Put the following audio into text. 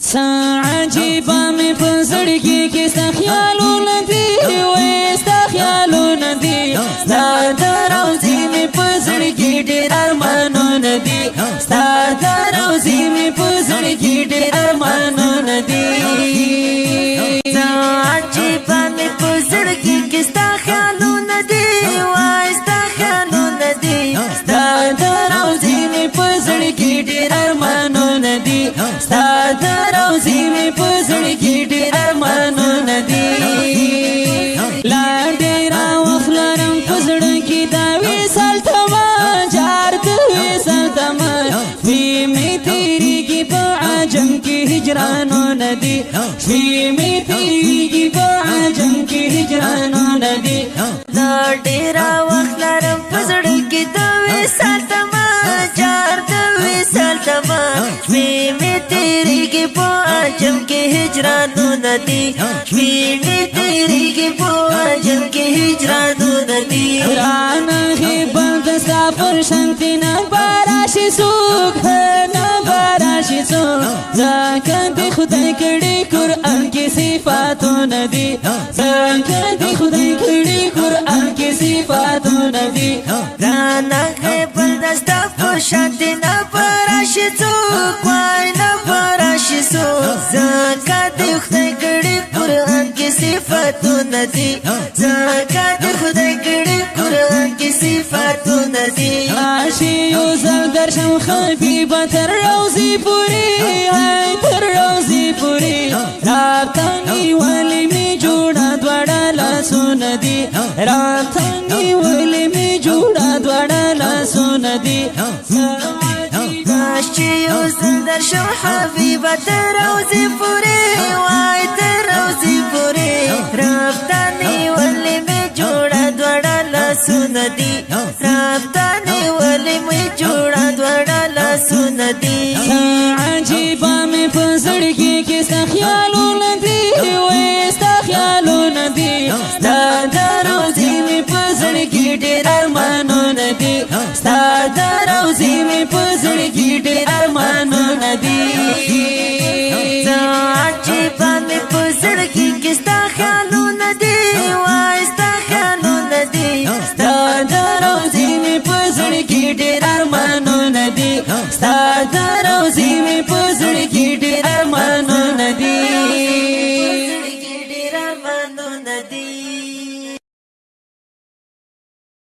عجيبة من فزرقي كيستا خيالو ندي ويستا خيالو ندي ستا دروزي من فزرقي دير أرمانو ندي ستا دروزي من فزرقي دير أرمانو ندي عجيبة من فزرقي كيستا خيالو ندي ويستا خيالو ندي ستا دروزي من فزرقي دير أرمانو ندي ستا دروزي من فزرقي دير أرمانو ندي لا ديرا وخلرم فزرقي داوي سالتما جارتوي سالتما في ميتيري بعجم كي هجرانو ندي في ميتيري بعجم كي هجرانو ندي لا ديرا وخلرم فزرقي داوي سالتما جارتوي سالتما في ميتيري بعجم كي هجرانو ندي في ميتيري بعجم كي هجرانو ندي رانا غيبان دستا فرشنتنا باراشي سوق هنا باراشي سوق زاكن دي خدای کړي قرآن کې صفاتونه دي زاکن دي خدای کړي قرآن کې صفاتونه دي رانا غیبان دستا فرشنتنا باراشي سوق واینا باراشي سوق زاکن دي خدای کړي قرآن کې صفاتونه دي زاکن دي خدای کړي قرآن کې صفاتونه دي عاشي يوزل درشم خلفي بتر روزي پوری هاي تر روزي پوری رابطاني ولي می جوڑا دوڑا لاسون دي رابطاني ولي می جوڑا دوڑا لاسون دي عاشي يوزل درشم حبيبة روزي پوری وای تر روزي پوری رابطاني ولي می جوڑا دوڑا لاسون دي رابطاني ولي می جوڑا دوڑا لاسون دي عجيبة من فزرقي كيستا خيالو ندي ويستا خيالو ندي ستا دروزي من فزرقي دير أرمانو ندي ستا دروزي من فزرقي دير أرمانو ندي عجيبة من فزرقي كيستا خيالو ندي ويستا خيالو ندي ستا دروزي من فزرقي دير أرمانو ندي ستا دروزي من